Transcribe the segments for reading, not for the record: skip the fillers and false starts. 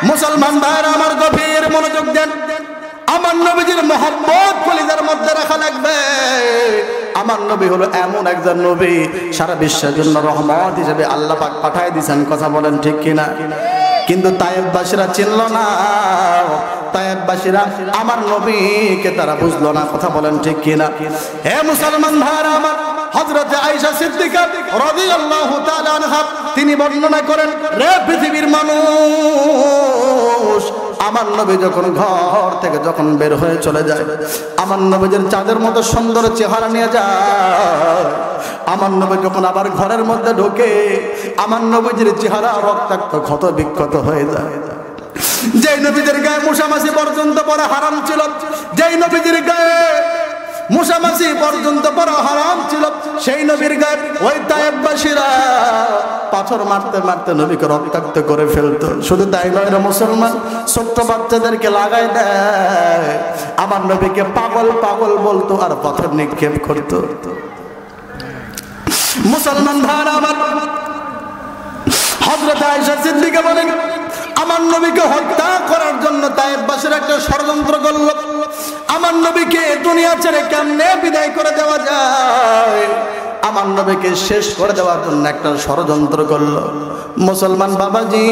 মুসলমান ভাইরা আমার গভীর মনোযোগ দেন। আমার নবীজির মহব্বত কলিজার মধ্যে রাখা লাগবে। আমার নবী হলো এমন একজন নবী, সারা বিশ্বের জন্য রহমত হিসেবে আল্লাহ পাক পাঠায় দিয়েছেন। কথা বলেন ঠিক কিনা? কিন্তু তায়েববাসীরা চিনল না, তায়েববাসীরা আমার নবীকে তারা বুঝলো না। কথা বলেন ঠিক কিনা? হে মুসলমান ভাইরা আমার, হযরতে আয়েশা সিদ্দিকা রাদিয়াল্লাহু তাআলা আনহা তিনি বর্ণনা করেন, রে পৃথিবীর মানুষ, আমার নবী যখন ঘর থেকে যখন বের হয়ে চলে যায়, আমার নবীর চাঁদের মতো সুন্দর চেহারা নিয়ে যায়। আমার নবী যখন আবার ঘরের মধ্যে ঢোকে, আমার নবীর চেহারা রক্তাক্ত ক্ষত বিক্ষত হয়ে যায়। যেই নবীদের গায়ে মশামাছি পর্যন্ত পড়া হারাম ছিল, যেই নবীদের গায়ে মশামাছি পর্যন্ত পড়া হারাম ছিল, সেই নবীর গায়ে ওই তায়েববাসীরা পাথর মারতে মারতে নবীকে রক্তাক্ত করে ফেলতো। শুধু তাই নয় রে মুসলমান, ছোট্ট বাচ্চাদেরকে লাগাই দেয়, আমার নবীকে পাগল পাগল বলতো আর পাথর নিক্ষেপ করতো। মুসলমান ভাইরা আমার, হযরত আয়েশা সিদ্দিকা বলেন, আমার নবীকে হত্যা করার জন্য তায়েববাসীরা একটা ষড়যন্ত্র করল। আমার নবীকে দুনিয়া ছেড়ে কেমনে বিদায় করে দেওয়া যায়, আমার নবীকে শেষ করে দেওয়ার জন্য একটা ষড়যন্ত্র করল। মুসলমান বাবাজি,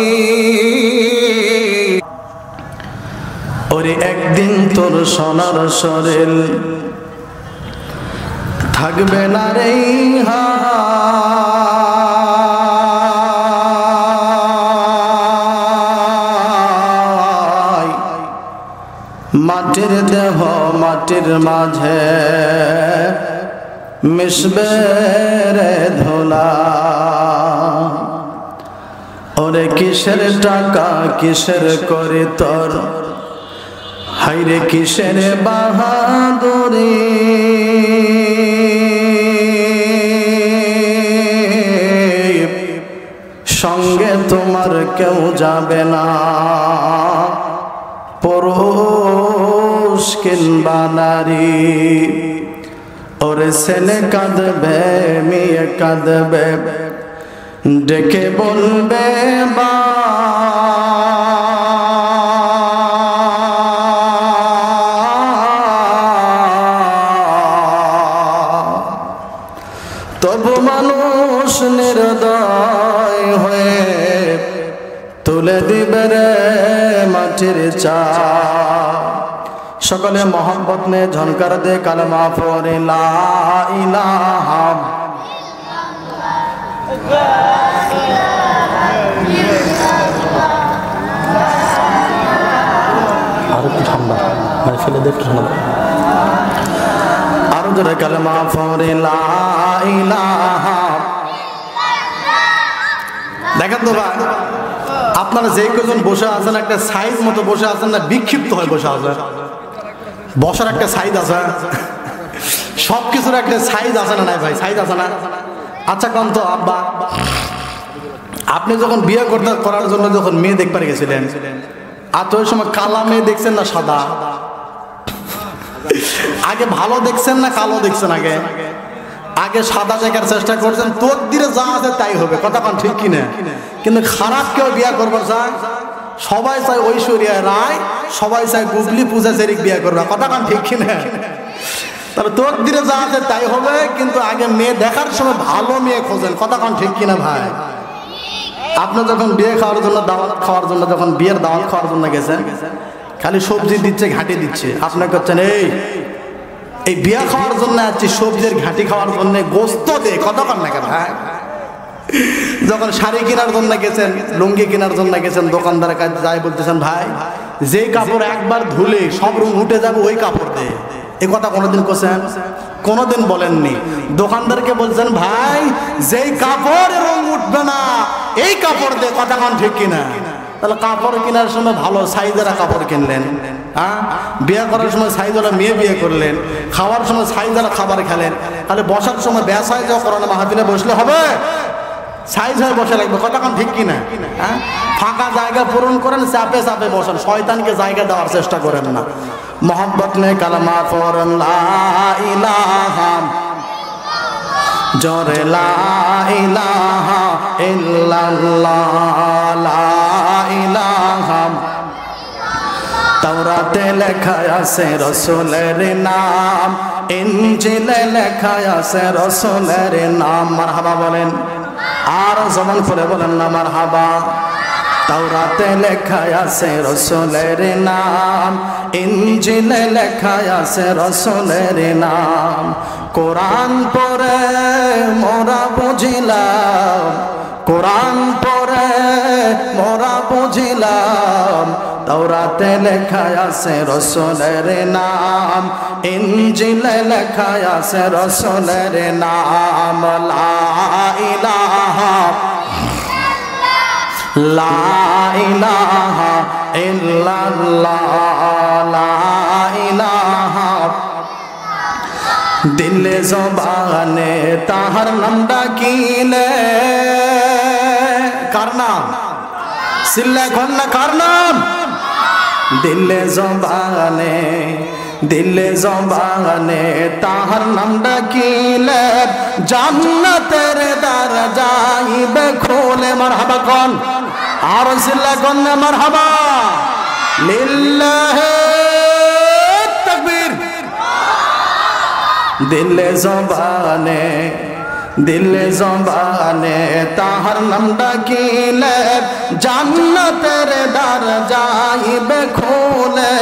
ওরে একদিন তোর সোনার শরীর থাকবে না রে মাটির দেহ মাটির মাঝে মিশবে রে ধুলা। ওরে কিসের টাকা কিসের করে তোর, হাইরে কিসের বাহাদুরি, সঙ্গে তোমার কেউ যাবে না, পুরুষ কিংবা নারী। ওরে ছেলে কাঁদবে মেয়ে কাঁদবে, ডেকে বলবে বা, তবু মানুষ নির্দয় হয়ে তুলে দিবে রে মাটির চা। সকলে মোহাম্মত নে ঝনকার দে কালেমা পড়ে লা ইলাহা। আর একটু ঠান্ডা মানে ফেলে দে একটু ঠান্ডা, আরো জোরে কালেমা পড়ে লা ইলাহা। দেখেন তো ভাই, আপনারা যে কজন বসে আছেন একটা সাইজ মতো বসে আছেন না, বিক্ষিপ্ত হয়ে বসে আছেন। বসার একটা সাইজ আছে, সবকিছুর একটা সাইজ আছে না? নাই ভাই, সাইজ আছে না? আচ্ছা কোন তো আব্বা, আপনি যখন বিয়ে করার জন্য যখন মেয়ে দেখবার গেছিলেন, আর তো ওই সময় কালা মেয়ে দেখছেন না সাদা? আগে ভালো দেখছেন না কালো দেখছেন? আগে আগে সাদা দেখার চেষ্টা করছেন, তোর দিকে যা আছে তাই হবে। কথা কান ঠিক কিনা? কিন্তু খারাপ কেউ বিয়ে করবার চায়, সবাই চায় ঐশ্বরিয়া রায়, সবাই চায় গুগলি পূজা সেরিক বিয়ে করবে। কথা কান ঠিক কিনা? তাহলে তোর দিকে যা আছে তাই হবে, কিন্তু আগে মেয়ে দেখার সময় ভালো মেয়ে খোঁজেন। কথা কান ঠিক কিনা ভাই? আপনি যখন বিয়ে খাওয়ার জন্য দাওয়াত খাওয়ার জন্য যখন বিয়ের দাওয়াত খাওয়ার জন্য গেছেন, খালি সবজি দিচ্ছে ঘাটি দিচ্ছে, আপনি করছেন এই বিয়ে খাওয়ার জন্য আছি, সবজির ঘাটি খাওয়ার জন্য গোস্ত দে। কথা কান না কেন ভাই? যখন শাড়ি কেনার জন্য গেছেন, লুঙ্গি কেনার জন্য গেছেন, দোকানদারের কাছে যাই বলতেছেন, ভাই যে কাপড় একবার ধুলে সব রং উঠে যাবে ওই কাপড় দে। এই কথা কোনোদিন কোছেন? কোনোদিন বলেননি। দোকানদারকে বলছেন, ভাই যেই কাপড় রং উঠবে না এই কাপড় দে। কথা কান ঠিক কিনা? তাহলে কাপড় কেনার সময় ভালো সাইজেরা কাপড় কিনলেন, হ্যাঁ? বিয়ে করার সময় সাইজওয়ালা মেয়ে বিয়ে করলেন, খাওয়ার সময় সাইজওয়ালা খাবার খেলেন, তাহলে বসার সময় ব্যবসায় যাওয়া করোনা মাহফিলে বসলে হবে? সাইজ হয়ে বসে লাগবে। কথা কান ঠিক কিনা? হ্যাঁ, ফাঁকা জায়গা পূরণ করেন, চাপে চাপে বসেন, শয়তানকে জায়গা দেওয়ার চেষ্টা করেন না। মোহাম্মত নে কালামা পড়েন লা ইলাহা, জোরে লা ইলাহা ইল্লাল্লাহ, লা ইলাহা তাওরাতে লেখা আছে রসুলের নাম, ইনজিলে লেখা আছে রসুলের নাম। মারহাবা বলেন, আর জবান খুলে বলেন না মারহাবা। তাওরাতে লেখা আছে রসুলের নাম, ইনজিলে লেখা আছে রসুলের নাম। কোরআন পড়ে মোরা বুঝিলাম, কোরআন পড়ে মোরা বুঝিলাম, তাওরাতে লেখা আছে রসুলের নাম, ইনজিলে লেখা আছে রসুলের নাম। লা ইলাহা লা ইলাহা ইল্লাল্লাহ, লা ইলাহা। দিলে জবানে তাহার নাম ডাকিলে, কার নাম? সিল্লা কন্যা কার নাম? দিলে জবানে, দিলে জবানে তাহার নাম ডাকিলে, জান্নাতের দ্বার যাইবে খোলে। মারহাবা কোন, আর সিল্লা কন্যা মারহাবা। লিল্লাহি তাকবীর। দিলে জবানে, দিলে জবানে তাহার নাম ডাকিলে, জান্নাতের দ্বার যাইবে খোলে।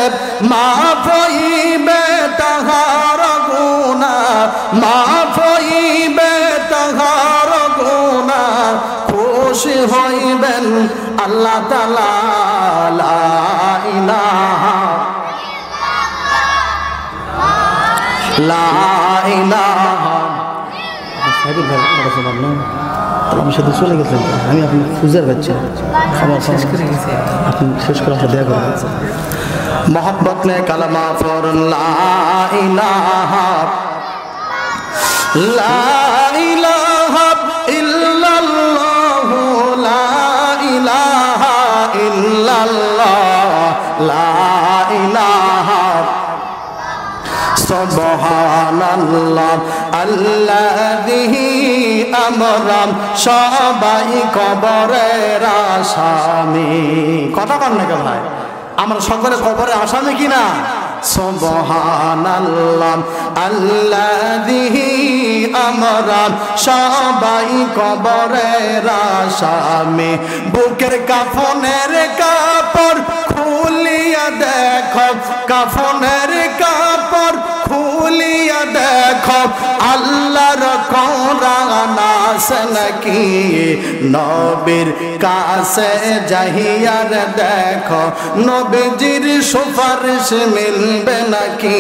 মাফ হইবে তাহার গুনাহ, মাফ হইবে তাহার গুনাহ, খুশি হইবেন আল্লাহ তাআলা। লা ইলাহা লা ইলাহা। আমার সাথে চলে গেছেন, আমি আপনি খুঁজে পাচ্ছি, খাবার শেষ করে গেছে, আপনি শেষ করে আসা দেয়া করে। मोहब्बत में कलमा फौरन ला इलाहा ला इलाहा इल्लल्लाह, ला इलाहा इल्लल्लाह, ला इलाहा। সুবহানাল্লাহ আল্লাযী আমরা সবাই কবরের আসামি। কথা কন না ভাই, আমরা সকলে কবরের আসামি কিনা? সুবহানাল্লাহ আল্লাযী আমরা সবাই কবরের আসামি। বুকের কাফনের কাপড় খুলিয়া দেখো, কাফনের কাপড় খুলিয়া দেখো, আল্লাহর কোরআন আছে নাকি? নবীর কাছে যাইয়ার দেখো, নবীজির সুপারিশ মিলবে নাকি?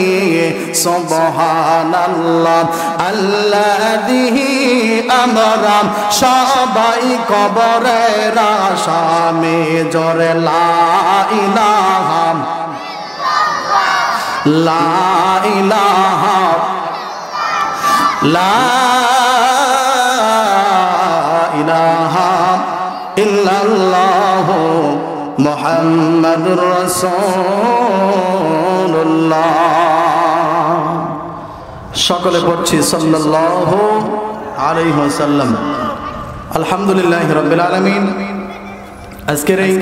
সুবহানাল্লাহ আল্লাযী আমরা সবাই কবরের আসামি। জোরে লা ইলাহা লা ইলাহা লা ইলাহা ইল্লাল্লাহ মুহাম্মাদুর রাসূলুল্লাহ। সকলে পড়ছি সাল্লাল্লাহু আলাইহি ওয়াসাল্লাম। আলহামদুলিল্লাহি রাব্বিল আলামিন। আজকের এই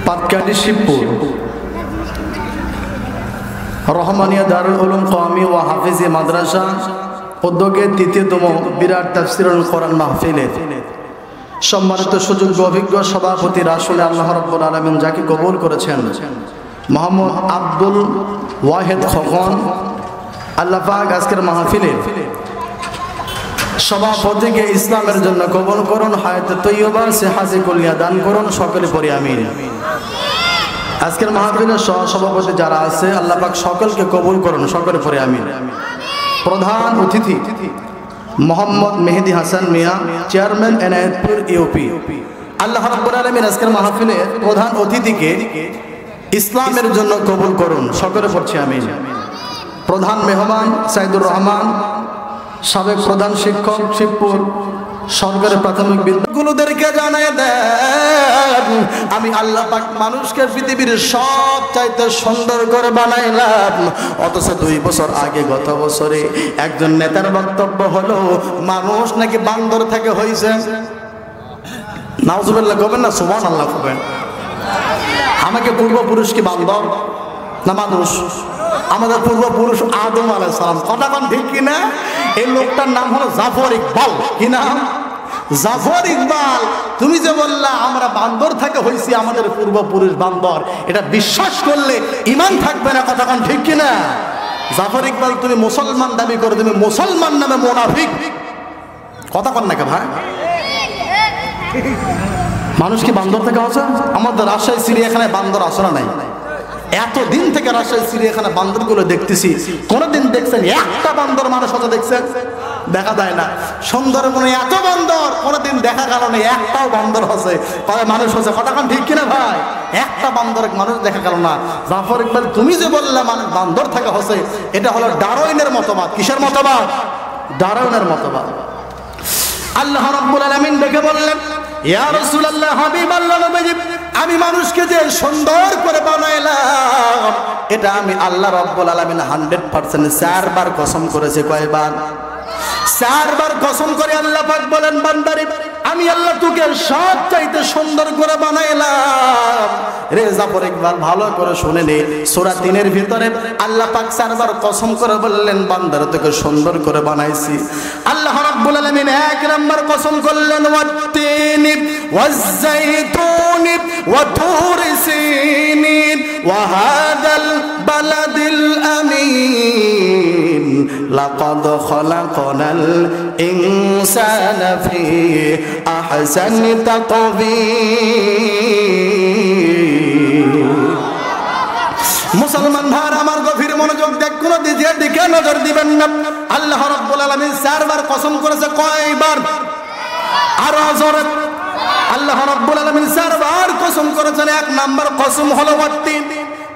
পাটকাটি শিবপুর রহমানিয়া দারুল উলুম কওমি ওয়া হাফিজি মাদ্রাসা উদ্যোগে তৃতীয়তম বিরাট তাফসীরুল কোরআন মাহফিলে সম্মানিত সুযোগ্য অভিজ্ঞ সভাপতি রাসূলে আল্লাহ রাব্বুল আলামিন যাকে কবুল করেছেন, মোহাম্মদ আব্দুল ওয়াহিদ খোকন, আল্লাহ পাক আজকের মাহফিলে সভাপতিকে ইসলামের জন্য কবুল করুন, হায়াতে তৈয়বা সেহাতে কুলিয়া দান করুন। সকলে পড়ি আমিন। আজকের মাহফিলের সহসভাপতি যারা আছে আল্লাহ পাক সকলকে কবুল করুন, সকলে পড়ি আমিন। প্রধান অতিথি মোহাম্মদ মেহেদি হাসান মিয়া, চেয়ারম্যান এনায়েতপুর ইউপি। আল্লাহ রাব্বুল আলামিন আজকের মাহফিলে প্রধান অতিথিকে ইসলামের জন্য কবুল করুন, সকলে পড়ছি আমিন। প্রধান মেহমান সাইদুর রহমান, সাবেক প্রধান শিক্ষক শিবপুর সরকারি প্রাথমিক বিদ্যালয়গুলোদেরকে জানাই দেন, আমি আল্লাহ পাক মানুষকে পৃথিবীর সব চাইতে সুন্দর করে বানাইলাম। অথচ 2 বছর আগে গত বছরে একজন নেতার বক্তব্য হলো মানুষ নাকি বান্দর থেকে হয়েছে। নাউজুবিল্লাহ কবেন না, সুবহানাল্লাহ কবেন। আমাকে পূর্বপুরুষ কি বান্দর না মানুষ? আমাদের পূর্বপুরুষ আদম আলাইহিস সালাম। কথা কোন ঠিক কিনা? এই লোকটার নাম হলো জাফর ইকবাল। কি নাম? জাফর ইকবাল। তুমি যে বললা আমরা বান্দর থেকে হইছি, আমাদের পূর্বপুরুষ বান্দর, এটা বিশ্বাস করলে ঈমান থাকবে না। কথা কোন ঠিক কিনা? জাফর ইকবাল, তুমি মুসলমান দাবি করো, তুমি মুসলমান নামে মুনাফিক। কথা কোন নাকি ভাই? মানুষ কি বান্দর থেকে আছে? আমাদের রাজশাহী চিড়িয়াখানায় বান্দর আসে না নাই? এতদিন থেকে রাজশাহী চিড়িয়াখানা বান্দরগুলো দেখতেছি, কোনদিন দেখছেন একটা বান্দর মানুষ হতে দেখছেন? দেখা যায় না। সুন্দরবনে এত বান্দর, কোনদিন দেখা গেল না একটাও বান্দর হচ্ছে, মানুষ হচ্ছে। কথা কোন ঠিক কিনা ভাই? একটা বান্দর মানুষ দেখা গেল না। জাফর ইকবাল, তুমি যে বললে মানুষ বান্দর থেকে হচ্ছে, এটা হলো ডারউইনের মতবাদ। কিসের মতবাদ? ডারউইনের মতবাদ। আল্লাহ রাব্বুল আলামিন দেখে বললেন, ইয়া রাসূলুল্লাহ, হাবিবাল্লাহ নবী, আমি মানুষকে যে সুন্দর করে বানাইলাম, এটা আমি আল্লাহ রাব্বুল আলামিন 100% 4 বার কসম করেছে। কয়বার? 4 বার কসম করে আল্লাহ পাক বলেন, বান্দারে আমি আল্লাহ তোকে সব চাইতে সুন্দর করে বানাইলাম। রে জাফর ইকবাল, ভালো করে শুনে নে, সূরা 3 এর ভিতরে আল্লাহ পাক 4 বার কসম করে বললেন, বান্দারে তোকে সুন্দর করে বানাইছি। আল্লাহ রাব্বুল আলামিন 1 নাম্বার কসম করলেন, ওয়াত-তিনি ওয়াজ-যাইতুনি ওয়া তুরি সিনিন ওয়া হাদাল বালাদিল আমিন লাকাদ খালাকনাল ইনসানা ফি আহসানি তাকবীর। মুসলমান ভাইরা আমার, গভীর মনোযোগ দেখ, কোন দিকে নজর দিবেন না। আল্লাহ রাব্বুল আলামিন 4 বার কসম করেছে। কয়বার? আরো জোরে। আল্লাহ রাব্বুল আলামিন 4 বার কসম করেছেন। 1 নাম্বার কসম হলো ওয়াত-তিন,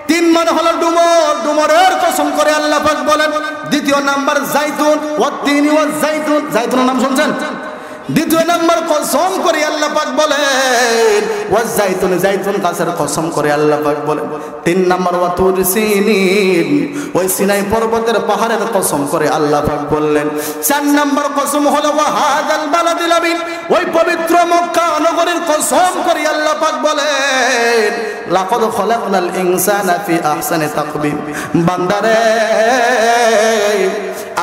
3 মানে হলো ডুমর, ডুমরের কসম করে আল্লাহ পাক বলেন। দ্বিতীয় নাম্বার যাইতুন, ওয়াত-তিনি ওয়াজ-যাইতুন, যাইতুনের নাম শুনছেন? দ্বিতীয় নাম্বার কসম করে আল্লাহ পাক বলেন ওয়াজ-যাইতুন, যাইতুন গাছের কসম করে আল্লাহ পাক বলেন। 3 নাম্বার ওয়া তুরি সিনিন, ওই সিনাই পর্বতের পাহাড়ের কসম করে আল্লাহ পাক বললেন। 4 নাম্বার কসম হলো ওয়া হাদাল বালাদিল আমিন, ওই পবিত্র মক্কা নগরীর কসম করে আল্লাহ পাক বলেন, লাকাদ খালাকনাল ইনসানা ফি আহসানি তাকবীর। বান্দারে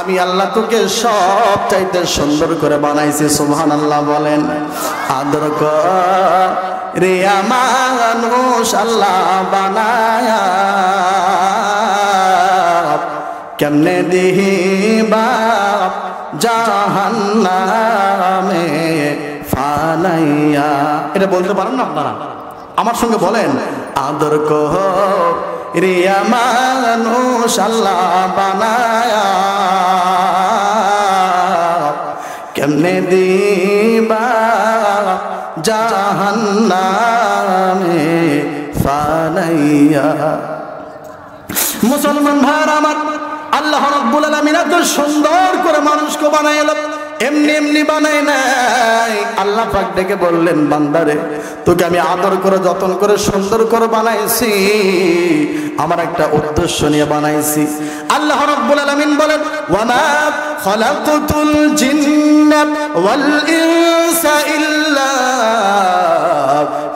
আমি আল্লাহ তোকে সব চাইতে সুন্দর করে বানাইছি। সুবহানাল্লাহ বলেন। আদর কর রে মানুষ আল্লাহ বানায়া, কেমনে দিবা জাহান্নামে ফালাইয়া। এটা বলতে পারেন না আপনারা? আমার সঙ্গে বলেন, আদর কর রে মানুষ আল্লাহ বানায়া, কেমনে দিবা জাহান্নামে ফালাইয়া। মুসলমান ভাইরা আমার, আল্লাহ রাব্বুল আলামিন এত সুন্দর করে মানুষকে বানাইলো, এমনি এমনি বানাই নাই। আল্লাহ পাক ডেকে বললেন, বান্দারে তোকে আমি আদর করে যতন করে সুন্দর করে বানাইছি, আমার একটা উদ্দেশ্য নিয়ে বানাইছি। আল্লাহ রাব্বুল আলামিন বলেন, ওয়া মা খালাকতুল জিন্না ওয়াল ইনসা ইল্লা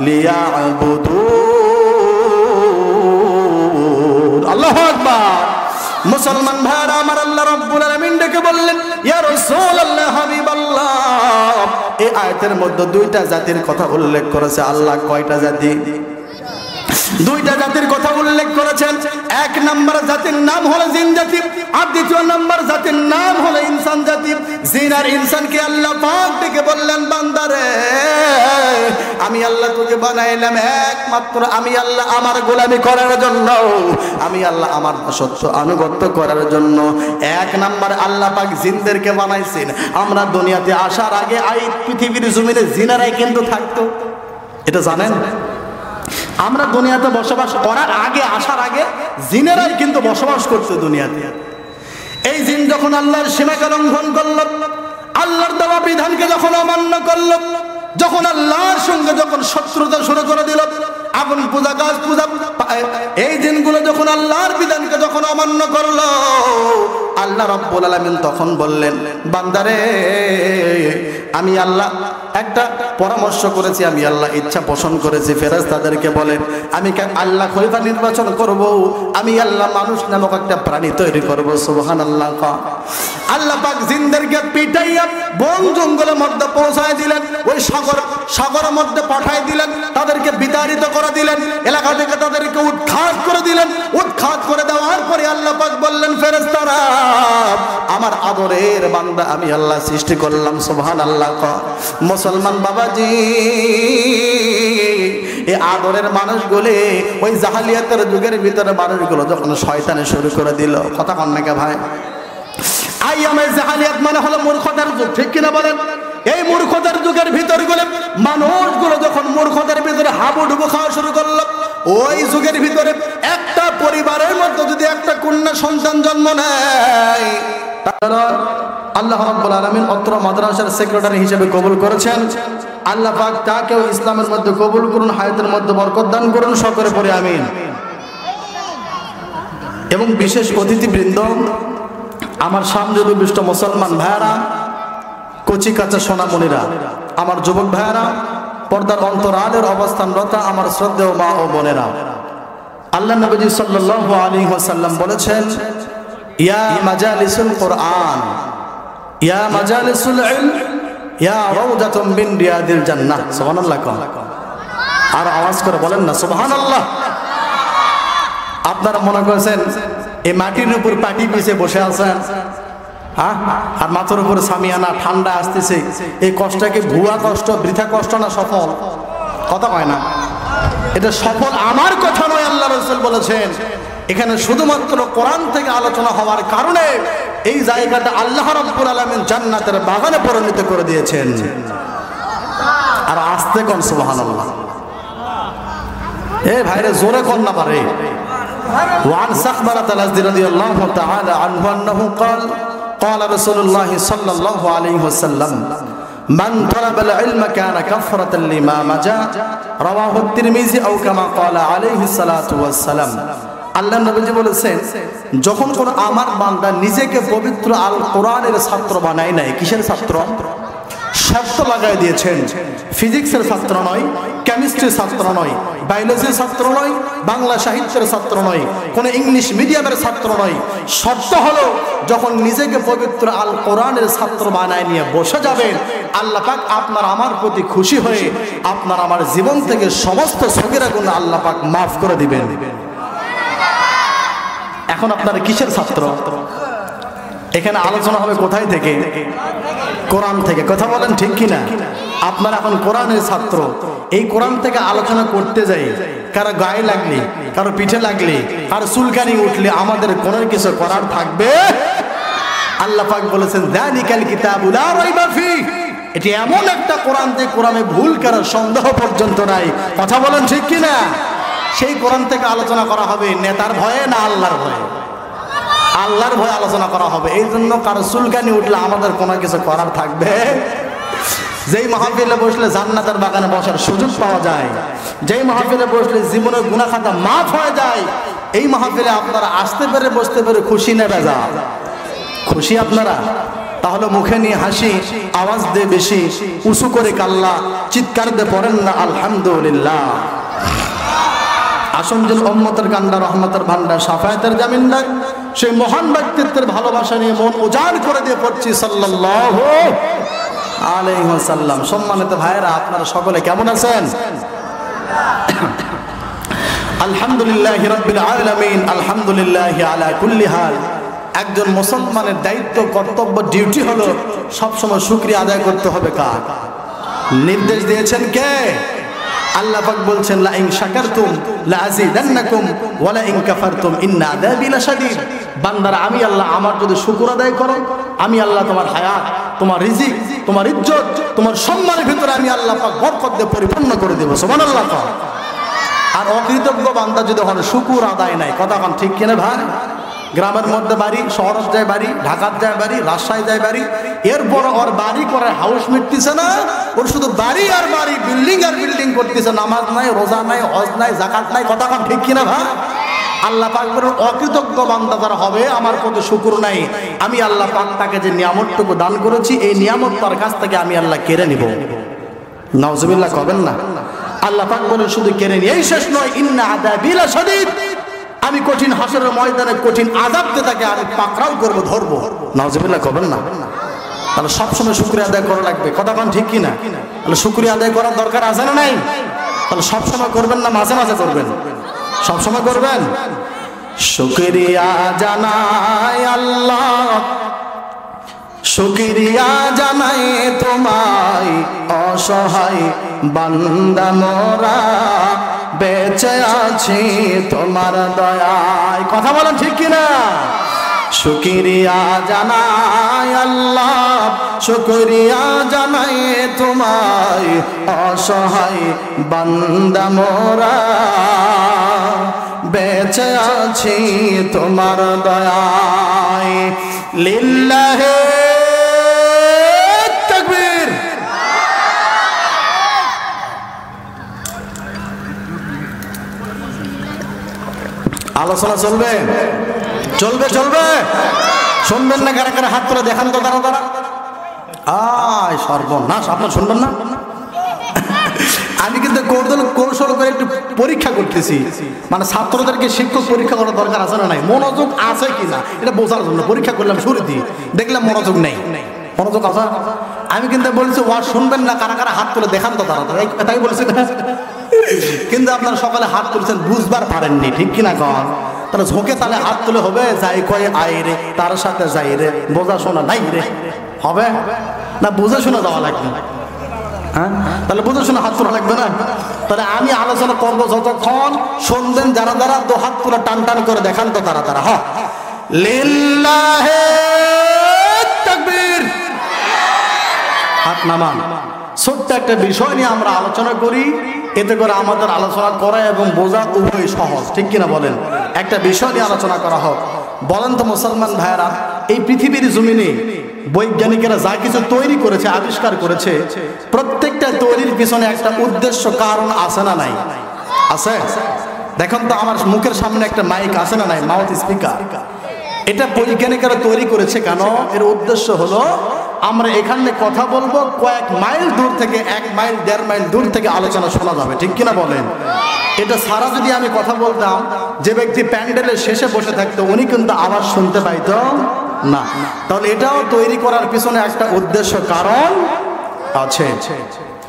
লিয়াবুদুন। আল্লাহু আকবার। মুসলমান ভাইরা আমার, আল্লাহ রাব্বুল আলামিন ডেকে বললেন, ইয়া রাসূলুল্লাহ, হাবিবাল্লাহ, এই আয়াতের মধ্যে 2টা জাতির কথা উল্লেখ করেছে আল্লাহ। কয়টা জাতি? 2টা জাতির কথা উল্লেখ করেছেন। 1 নাম্বার জাতির নাম হলো জিন জাতি, আর 2 নাম্বার জাতির নাম হলো ইনসান জাতি। জিন আর ইনসানকে আল্লাহ পাক ডেকে বললেন, বান্দারে আমি আল্লাহ তোকে বানাইলাম একমাত্র আমি আল্লাহ আমার গোলামি করার জন্য, আমি আল্লাহ আমার দাসত্ব আনুগত্য করার জন্য। 1 নাম্বার আল্লাহ পাক জিনদেরকে বানাইছেন। আমরা দুনিয়াতে আসার আগে এই পৃথিবীর জমিনে জিনেরাই কিন্তু থাকতো, এটা জানেন? আমরা দুনিয়াতে বসবাস করার আগে, আসার আগে জিনেরাই কিন্তু বসবাস করছে দুনিয়াতে। এই জিন যখন আল্লাহর সীমাকে লঙ্ঘন করল, আল্লাহর দেওয়া বিধানকে যখন অমান্য করল, যখন আল্লাহর সঙ্গে যখন শত্রুতা শুরু করে দিল, আগুন পূজা, গাছ পূজা, এই জিনগুলো যখন আল্লাহর বিধানকে যখন অমান্য করলো, আল্লাহ রাব্বুল আলামিন তখন বললেন, বান্দারে আমি আল্লাহ একটা পরামর্শ করেছি, আমি আল্লাহ ইচ্ছা পোষণ করেছি। ফেরেশতাদেরকে বলেন, আমি আল্লাহ খলিফা নির্বাচন করব, আমি আল্লাহ মানুষ নামক একটা প্রাণী তৈরি করব। সুবহানাল্লাহ। আল্লাহ পাক জিনদেরকে পিটাইয়া বন জঙ্গলের মধ্যে পৌঁছায় দিলেন, ওই সাগরের মধ্যে পাঠায় দিলেন, তাদেরকে বিতাড়িত করে দিলেন, এলাকা থেকে তাদেরকে উৎখাত করে দিলেন। উৎখাত করে দেওয়ার পরে আল্লাহ পাক বললেন, ফেরেশতারা আমার আদরের বান্দা আমি আল্লাহ সৃষ্টি করলাম। সুবহানাল্লাহ। মুসলমান বাবাজি, এই আদরের মানুষগুলো ওই জাহালিয়াতের যুগের ভিতরে মানুষগুলো যখন শয়তানে শুরু করে দিল, কথা কন নাকি ভাই? আইয়ামে জাহালিয়াত মানে হলো মূর্খতার যুগ, ঠিক কিনা বলেন? এই মূর্খতার যুগের ভিতর গুলো মানুষগুলো যখন মূর্খতার ভিতরে হাবুডুবু খাওয়া শুরু করলো, ওই যুগের ভিতরে একটা পরিবারের মধ্যে যদি একটা কন্যা সন্তান জন্ম নেয়, তাহলে আল্লাহ রাব্বুল আলামিন অত্র মাদ্রাসার সেক্রেটারি হিসেবে কবুল করেছেন। আল্লাহ পাক তাকেও ইসলামের মধ্যে কবুল করুন, হায়াতের মধ্যে বরকত দান করুন, সকলে পড়ে আমিন। এবং বিশেষ অতিথিবৃন্দ, আমার সামনে দুষ্ট মুসলমান ভাইয়েরা, কচি কাঁচা সোনামণিরা, আমার যুবক ভাইয়েরা, পর্দার অন্তরালের অবস্থানরত আমার শ্রদ্ধেয় মা ও বোনেরা, আল্লাহ নবী সাল্লাল্লাহু আলাইহি ওয়াসাল্লাম বলেছেন, ইয়া মাজালিসুল কোরআন, ইয়া মাজালিসুল ইলম, ইয়া রাউজাতুম মিন রিয়াদিল জান্নাহ। সুবহানাল্লাহ। আর আওয়াজ করে বলেন না সুবহানাল্লাহ। আপনারা মনে করেছেন এই মাটির উপর পাটি পিছে বসে আছেন, হ্যাঁ, আর মাথার উপরে সামিয়ানা, ঠান্ডা আসতেছে, এই কষ্টকে ভুয়া কষ্ট, বৃথা কষ্ট না সফল? কথা কয় না। এটা সফল আমার কথা নয়, আল্লাহ রাসূল বলেছেন। এখানে শুধুমাত্র কোরআন থেকে আলোচনা হওয়ার কারণে এই জায়গাটা আল্লাহ রাব্বুল আলামিন জান্নাতের বাগানে পরিণত করে দিয়েছেন। আর আস্তে কোন সুবহানাল্লাহ। এ ভাইরে জোরে কোন না পারে। وعن سخبرة الأزدي رضي الله تعالى عنه أنه قال قال رسول الله صلى الله عليه وسلم من طلب العلم كان كفرة لما مجا رواه الترمذي أو كما قال عليه الصلاة والسلام। আল্লাহ নবীজি বলেছেন, যখন কোন আমার বান্দা নিজেকে পবিত্র আল কোরআনের ছাত্র বানায় নাই, কিসের ছাত্র? শর্ত লাগাই দিয়েছেন, ফিজিক্সের ছাত্র নয়, কেমিস্ট্রির ছাত্র নয়, বায়োলজির ছাত্র নয়, বাংলা সাহিত্যের ছাত্র নয়, কোনো ইংলিশ মিডিয়ামের ছাত্র নয়। শর্ত হলো যখন নিজেকে পবিত্র আল কোরআনের ছাত্র বানায় নিয়ে বসে যাবেন, আল্লাহ পাক আপনার আমার প্রতি খুশি হয়ে আপনার আমার জীবন থেকে সমস্ত সগীরা গুনাহ আল্লাহ পাক মাফ করে দিবেন। এখন আপনারা কিসের ছাত্র? এখানে আলোচনা হবে কোথায় থেকে? কোরআন থেকে। কথা বলেন ঠিক কিনা? আপনারা এখন কোরআনের ছাত্র। এই কোরআন থেকে আলোচনা করতে যাই, কারো গায়ে লাগলে, কারো পিঠে লাগলে, কারো চুলকানি উঠলে আমাদের কোনো কিছু করার থাকবে? আল্লাহ পাক বলেছেন, যালিকাল কিতাবু লা রাইবা ফীহ। এটি এমন একটা কোরআন যে কোরআনে ভুল করার সন্দেহ পর্যন্ত নাই। কথা বলেন ঠিক কিনা? সেই কোরআন থেকে আলোচনা করা হবে নেতার ভয়ে না আল্লাহর ভয়ে? আল্লাহর ভয়ে আলোচনা করা হবে। এই জন্য কারো চুলকানি উঠলে আমাদের কোনো কিছু করার থাকবে? যেই মাহফিলে বসলে জান্নাতের বাগানে বসার সুযোগ পাওয়া যায়, যেই মাহফিলে বসলে জীবনের গুনাহ খাতা মাফ হয়ে যায়, এই মাহফিলে আপনারা আসতে পেরে বসতে পেরে খুশি না বেজা? খুশি আপনারা? তাহলে মুখে নিয়ে হাসি, আওয়াজ দিয়ে বেশি, উঁচু করে কাল্লা, চিৎকার দিয়ে পড়েন না আলহামদুলিল্লাহ। আসুন যে উম্মতের কান্ডা, রহমতের ভান্ডার, শাফায়াতের জামিনদার, সেই মহান ব্যক্তিত্বের ভালোবাসা নিয়ে মন উজাড় করে দিয়ে পড়ছি সাল্লাল্লাহু আলাইহি ওয়াসাল্লাম। সম্মানিত ভাইয়েরা, আপনারা সকলে কেমন আছেন? আলহামদুলিল্লাহি রাব্বিল আলামিন, আলহামদুলিল্লাহি আলা কুল্লি হাল। একজন মুসলমানের দায়িত্ব, কর্তব্য, ডিউটি হলো সবসময় শুকরিয়া আদায় করতে হবে। কার নির্দেশ দিয়েছেন? কে? আল্লাহ পাক বলছেন, লা ইন শাকারতুম লা আযীদান্নাকুম ওয়া লা ইন কাফারতুম ইন্না আযাবি লাশাদীদ। বান্দারা, আমি আল্লাহ আমার যদি শুকর আদায় করো, আমি আল্লাহ তোমার হায়াত, তোমার রিজিক, তোমার ইজ্জত, তোমার সম্মানের ভিতরে আমি আল্লাহ পাক বরকত দিয়ে পরিপূর্ণ করে দেব। সুবহানাল্লাহ। আর অকৃতজ্ঞ বান্দা যদি হন, শুকর আদায় নাই, কথা কোন ঠিক কিনা ভাই? গ্রামের মধ্যে বাড়ি, শহরের যায় বাড়ি, ঢাকার যায় বাড়ি, রাজশাহী যায় বাড়ি, এরপর ওর বাড়ি করে হাউস মিটতেছে না, ওর শুধু বাড়ি আর বাড়ি, বিল্ডিং আর বিল্ডিং করতেছে, নামাজ নাই, রোজা নাই, হজ নাই, যাকাত নাই, কথা কোন ঠিক কিনা ভাই? আল্লাহ পাক বলেন অকৃতজ্ঞ বান্দা যারা হবে আমার প্রতি শুকর নাই, আমি আল্লাহ পাক তাকে যে নিয়ামতটুকু দান করেছি এই নিয়ামত তার কাছ থেকে আমি আল্লাহ কেড়ে নিব। নাউজুবিল্লাহ কবেন না। আল্লাহ পাক বলেন শুধু কেড়ে নিয়ে এই শেষ নয়, ইন্না আযাবি লাশাদীদ, আমি কঠিন হাসরের ময়দানে কঠিন আযাবতে তাকে আমি পাকড়াও করব, ধরবো। নাউজুবিল্লাহ কবেন না। তাহলে সবসময় শুকরিয়া আদায় করা লাগবে, কথা কোন ঠিক কিনা? তাহলে শুকরিয়া আদায় করার দরকার আছে না নাই? তাহলে সবসময় করবেন না মাঝে মাঝে করবেন? সবসময় করবেন। শুকরিয়া জানাই আল্লাহ, শুকরিয়া জানাই তোমায়, অসহায় বান্দা মোরা বেঁচে আছি তোমার দয়ায়। কথা বলেন ঠিক কিনা? শুকরিয়া জানাই আল্লাহ, শুকরিয়া জানাই তোমায়, অসহায় বান্দা মোরা বেঁচে আছি তোমার দয়ায়। লিল্লাহে তাকবীর। আলোচনা চলবে চলবে চলবে, শুনবেন না? কারা কারা হাত তুলে দেখান তো, তারা তারা। আয় সর্বনাশ, আপনার শুনবেন না? আমি কিন্তু কৌশল করে একটু পরীক্ষা করতেছি, মানে ছাত্রদেরকে শিক্ষক পরীক্ষা করার দরকার আছে না নাই, মনোযোগ আছে কিনা এটা বোঝার জন্য পরীক্ষা করলাম শুরুতেই, দেখলাম মনোযোগ নেই। মনোযোগ আছে? আমি কিন্তু বলছি ওয়াজ শুনবেন না, কারা কারা হাত তুলে দেখান তো, তারা তাই বলছি না? কিন্তু আপনারা সকালে হাত তুলছেন বুঝবার পারেননি, ঠিক কিনা কন? তাহলে ঝোঁকে তাহলে হাত তুলে হবে, যাই কয়ে আয় রে, তার সাথে যাই রে, বোঝা শোনা নাই রে, হবে না? বুঝে শোনা যাওয়া লাগবে। হ্যাঁ, তাহলে বুঝে শোনা হাত তোলা লাগবে না? তাহলে আমি আলোচনা করবো যতক্ষণ শুনবেন, যারা যারা দু হাত তুলে টান টান করে দেখান তো, তারা তারা। হ্যাঁ, লিল্লাহে তাকবীর। হাত নামান। ছোট্ট একটা বিষয় নিয়ে আমরা আলোচনা করি, এতে করে আমাদের আলোচনা করা এবং বোঝা উভয় সহজ, ঠিক কিনা বলেন? একটা বিষয় নিয়ে আলোচনা করা হোক। বলেন তো মুসলমান ভাইয়েরা, এই পৃথিবীর জমিনে বৈজ্ঞানিকেরা যা কিছু তৈরি করেছে, আবিষ্কার করেছে, প্রত্যেকটা তৈরির পিছনে একটা উদ্দেশ্য কারণ আছে না নাই? আছে। দেখুন তো আমার মুখের সামনে একটা মাইক আছে না নাই, মাউথ স্পিকার। এটা বৈজ্ঞানিকেরা তৈরি করেছে কেন? এর উদ্দেশ্য হলো আমরা এখানে কথা বলবো, কয়েক মাইল দূর থেকে, 1 মাইল 1.5 মাইল দূর থেকে আলোচনা শোনা যাবে, ঠিক কিনা বলেন? এটা সারা যদি আমি কথা বলতাম, যে ব্যক্তি প্যান্ডেলের শেষে বসে থাকতো উনি কিন্তু আওয়াজ শুনতে পাইতো না। তাহলে এটাও তৈরি করার পিছনে একটা উদ্দেশ্য কারণ আছে।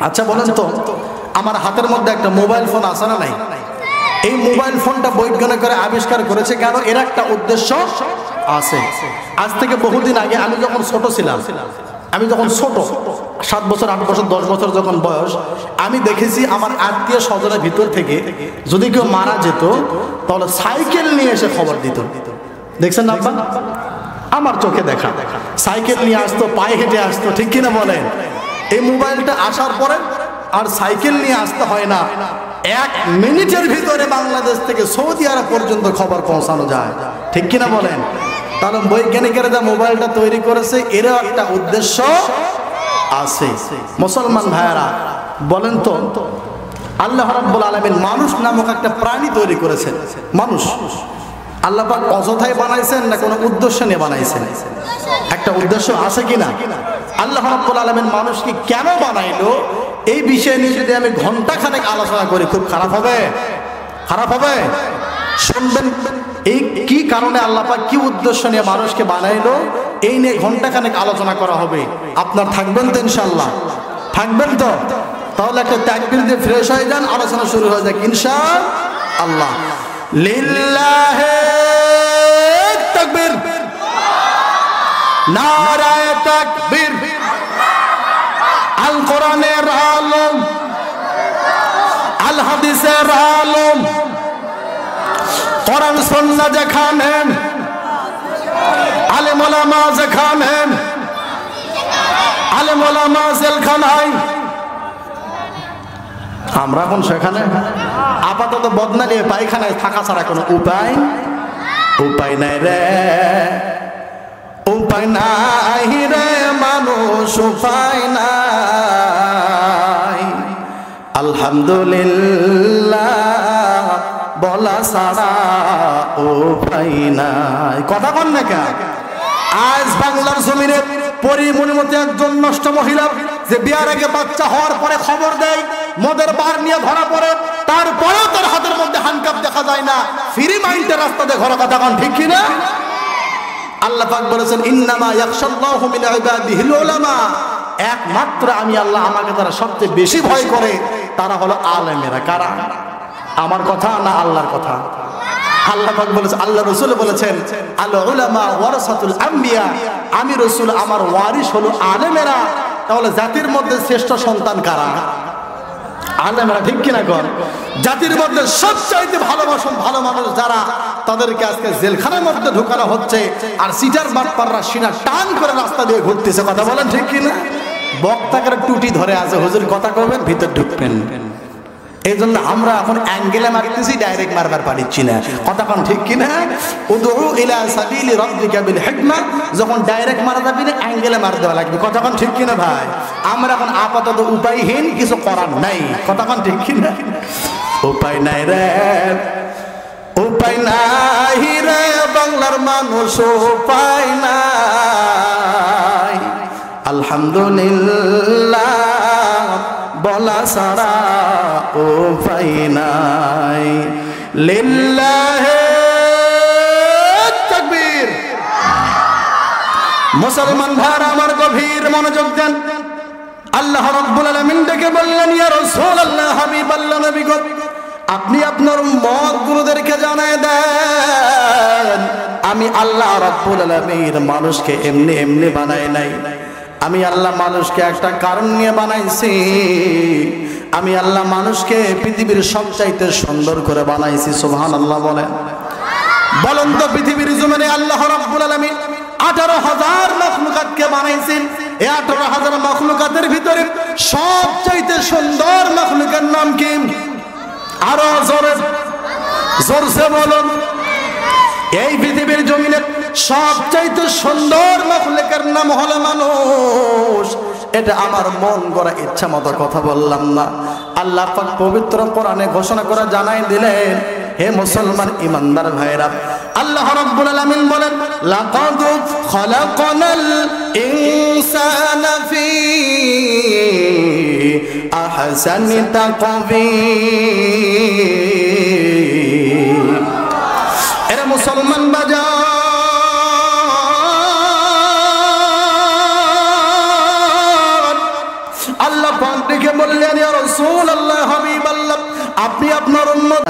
আচ্ছা বলেন তো, আমার হাতের মধ্যে একটা মোবাইল ফোন আছে না নাই? এই মোবাইল ফোনটা বৈজ্ঞানিকরা আবিষ্কার করেছে কেন? এর একটা উদ্দেশ্য আছে। আজ থেকে বহুদিন আগে আমি যখন ছোট ছিলাম, আমি যখন ছোট 7 বছর 8 বছর 10 বছর যখন বয়স, আমি দেখেছি আমার আত্মীয় স্বজনের ভিতর থেকে যদি কেউ মারা যেত তাহলে সাইকেল নিয়ে এসে খবর দিত। দেখছেন না আপনার? আমার চোখে দেখা সাইকেল নিয়ে আসতো, পায়ে হেঁটে আসতো, ঠিক কিনা বলেন? এই মোবাইলটা আসার পরে আর সাইকেল নিয়ে আসতে হয় না, 1 মিনিটের ভিতরে বাংলাদেশ থেকে সৌদি আরব পর্যন্ত খবর পৌঁছানো যায়, ঠিক কিনা বলেন? তাহলে বৈজ্ঞানিকেরা যা মোবাইলটা তৈরি করেছে এরও একটা উদ্দেশ্য আছে। মুসলমান ভাইয়েরা বলেন তো, আল্লাহ রাব্বুল আলামিন মানুষ নামক একটা প্রাণী তৈরি করেছেন। মানুষ আল্লাহ পাক অযথাই বানাইছেন না কোনো উদ্দেশ্য নিয়ে বানাইছেন? একটা উদ্দেশ্য আছে কিনা? আল্লাহ রাব্বুল আলামিন মানুষকে কেন বানাইলো এই বিষয় নিয়ে যদি আমি ঘন্টাখানেক আলোচনা করি, খুব খারাপ হবে? খারাপ হবে? শুনবেন এই কি কারণে আল্লাহ পাক কি উদ্দেশ্য নিয়ে মানুষকে বানাইলো, এই নিয়ে ঘন্টাখানেক আলোচনা করা হবে। আপনার থাকবেন তো ইনশাআল্লাহ? থাকবেন তো? তাহলে একটা তাকবীর দিয়ে ফ্রেশ হয়ে যান, আলোচনা শুরু হয়ে যাক ইনশাআল্লাহ। লিল্লাহে তাকবীর, নারায়ে তাকবীর। আল কোরআনের আলম, আল হাদিসের আলম, কোরআন সুন্নাহ যেখানে, আলেম ওলামা যেখানে, আলেম ওলামা জেলখানায়, আমরা এখন সেখানে। আপাতত বদনা নিয়ে পায়খানায় থাকা ছাড়া কোনো উপায় নাই রে, উপায় নাই রে মানুষ, উপায় নাই। আলহামদুলিল্লাহ বলা ছাড়া উপায় নাই। কথা কন না কেন? আজ বাংলার জমিনে পরিমণির মতো একজন নষ্ট মহিলা যে বিয়ার আগে বাচ্চা হওয়ার পরে খবর দেয়, মদের বার নিয়ে ধরা পড়ে, তারপরেও তার হাতের মধ্যে হ্যান্ডকাপ দেখা যায় না, ফ্রি মাইন্ডে রাস্তা দিয়ে ঘরে। কথা কন ঠিক কিনা? আল্লাহ পাক বলেছেন ইন্নামা ইয়াখশাল্লাহু মিন ইবাদিহিল উলামা, একমাত্র আমি আল্লাহ আমাকে তারা সবচেয়ে বেশি ভয় করে তারা হলো আলেমেরা। কারা? আমার কথা না আল্লাহর কথা? আল্লাহ পাক বলেছেন, আল্লাহ রাসূল বলেছেন আল উলামা ওয়ারাসাতুল আম্বিয়া, আমি রাসূল আমার ওয়ারিস হলো আলেমেরা। তাহলে জাতির মধ্যে শ্রেষ্ঠ সন্তান কারা? আলেমেরা। ঠিক কিনা কর? জাতির মধ্যে সবচাইতে ভালো মানুষ যারা, তাদেরকে আজকে জেলখানার মধ্যে ঢোকানো হচ্ছে, আর সিটার বাটপাররা সিনা টান করে রাস্তা দিয়ে ঘুরতেছে। কথা বলেন ঠিক কিনা? বক্তাকে টুটি ধরে আছে, হুজুর কথা কবেন ভিতর ঢুকবেন। এই জন্য আমরা এখন অ্যাঙ্গেলে মারতেছি, ডাইরেক্ট মারবার পারিচ্ছি না। কথা কন ঠিক কিনা? উদউ ইলা সাবিলি রাব্বিকা বিল হিকমা, যখন ডাইরেক্ট মারা যাবে না, অ্যাঙ্গেলে মার দেওয়া লাগবে। কথা কন ঠিক কিনা ভাই? আমরা এখন আপাতত উপায়হীন, কিছু করার নাই। কথা কন ঠিক কিনা? উপায় নাই রে, উপায় নাই রে বাংলার মানুষ, উপায় নাই। আলহামদুলিল্লাহ বলা ছাড়া উপায় নাই। লিল্লাহে তাকবীর। মুসলমান ভাইরা আমার গভীর মনোযোগ দেন। আল্লাহ রাব্বুল আলামিন ডেকে বললেন, ইয়া রাসূলুল্লাহ, হাবিবাল্লাহ, নবী গো, আপনি আপনার উম্মতগুলোদেরকে জানায় দেন, আমি আল্লাহ রাব্বুল আলামিন মানুষকে এমনি এমনি বানাই নাই। আমি আল্লাহ মানুষকে একটা কারণ নিয়ে বানাইছি। আমি আল্লাহ মানুষকে পৃথিবীর সবচাইতে সুন্দর করে বানাইছি। সুবহানাল্লাহ বলেন। বলেন তো, পৃথিবীর জমিনে আল্লাহ রাব্বুল আলামিন 18,000 মাখলুকাতকে বানাইছেন। এই 18,000 মাখলুকাতের ভিতরে সবচাইতে সুন্দর মাখলুকের নাম কি? আরো জোরসে বলুন। এই পৃথিবীর জমিনে সবচাইতে সুন্দর মাখলুকের নাম হলো মানুষ। এটা আমার মন গড়া ইচ্ছা মতো কথা বললাম না। আল্লাহ পাক পবিত্র কোরআনে ঘোষণা করে জানাই দিলেন, হে মুসলমান ইমানদার ভাইরা, আল্লাহ রাব্বুল আলামিন বলেন, লাকাদ খালাকনাল ইনসানা ফি আহসানি তাকবীর। এরা মুসলমান বাজার, আল্লাহ পাক ডেকে বললেন, ইয়া রাসূলুল্লাহ, হাবিবাল্লাহ, আপনি আপনার উম্মত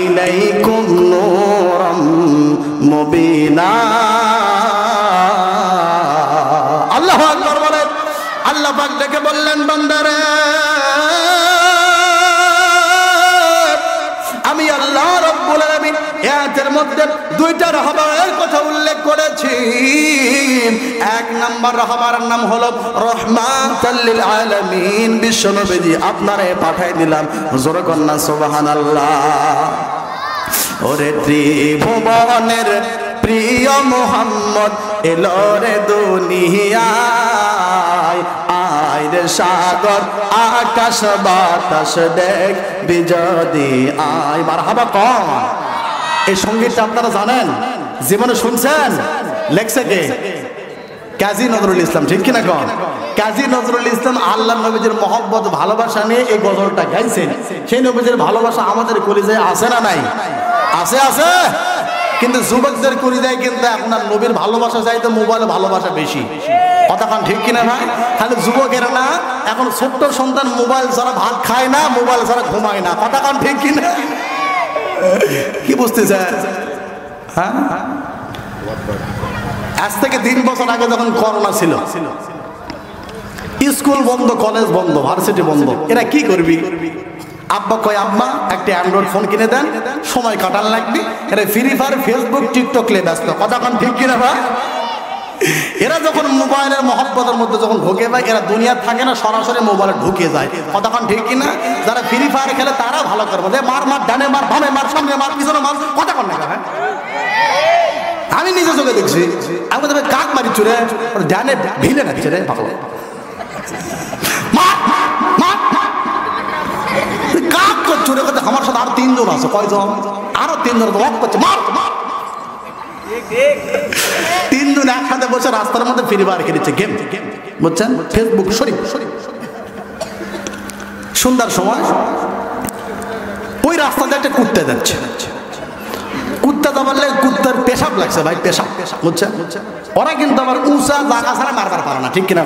ইলাইকুম নূরাম মুবিনা। আল্লাহু আকবার বলেন। আল্লাহ পাক ডেকে বললেন, বান্দারে, আমি আল্লাহ রাব্বুল আলামিন এর মধ্যে দুইটা রহমানের কথা উল্লেখ করেছি। এক নাম্বার রহমানের নাম হলো রহমাতাল লিল আলামিন, বিশ্বনবী আপনারে পাঠাই দিলাম। জোরে কন্না সুবহানাল্লাহ। ওরে ত্রিভুবনের প্রিয় মুহাম্মদ এলো রে দুনিয়ায়, আয় রে সাগর আকাশ বাতাস দেখ বিজদি আয়। মারহাবা কম। এই সঙ্গীতটা আপনারা জানেন? জীবনে শুনছেন? লেখছে কে? কাজী নজরুল ইসলাম। ঠিক কিনা কন? কাজী নজরুল ইসলাম আল্লাহ নবীজির মহব্বত ভালোবাসা নিয়ে এই গজলটা গাইছেন। সেই নবীজির ভালোবাসা আমাদের কলিজায় আছে না নাই? আছে, আছে। কিন্তু যুবকদের কলিজায় কিন্তু আপনার নবীর ভালোবাসা চাইতে মোবাইলে ভালোবাসা বেশি। কথা কান ঠিক কিনা ভাই? খালি যুবকেরা না, এখন ছোট্ট সন্তান মোবাইল ছাড়া ভাত খায় না, মোবাইল ছাড়া ঘুমায় না। কথা কান ঠিক কিনা? কি বুঝতেছে? হ্যাঁ, আজ থেকে 3 বছর আগে যখন করোনা ছিল, স্কুল বন্ধ, কলেজ বন্ধ, ভার্সিটি বন্ধ, এরা কি করবি? আব্বা কয়, আম্মা একটা অ্যান্ড্রয়েড ফোন কিনে দেন, সময় কাটান লাগবে। এরা ফ্রি ফায়ার, ফেসবুক, টিকটক নিয়ে ব্যস্ত। কথা কান ঠিক কিনা ভাই? এরা যখন মোবাইলের মহব্বতের মধ্যে যখন ঢুকে যায়, এরা দুনিয়া থাকে না, সরাসরি মোবাইলে ঢুকে যায়। কতক্ষণ ঠিক কিনা? যারা ফ্রি ফায়ার খেলে তারা ভালো করবো, যে মার মার, ডানে মার, বামে মার, সামনে মার, পিছনে মার। কতক্ষণ না ভাই? আমি নিজে চোখে দেখছি। আমি তবে কাক মারি চুরে, ডানে ভিলে নাচ্ছে রে ভালো। কাক করছো রে, আমার সাথে আরো 3 জন আছে। কয়জন? আরো 3 জন ওয়াক করছে, মার। তিনজন একসাথে বসে রাস্তার মধ্যে ফ্রি ফায়ার খেলেছে, গেম, বুঝছেন, ফেসবুক শরীফ। সন্ধ্যার সময় ওই রাস্তাতে একটা কুত্তা যাচ্ছে, কুত্তা যাবার কুত্তার পেশাব লাগছে ভাই, পেশাব, বুঝছেন। ওরা কিন্তু আবার উঁচা জায়গা ছাড়া মারবার পারে না, ঠিক কিনা?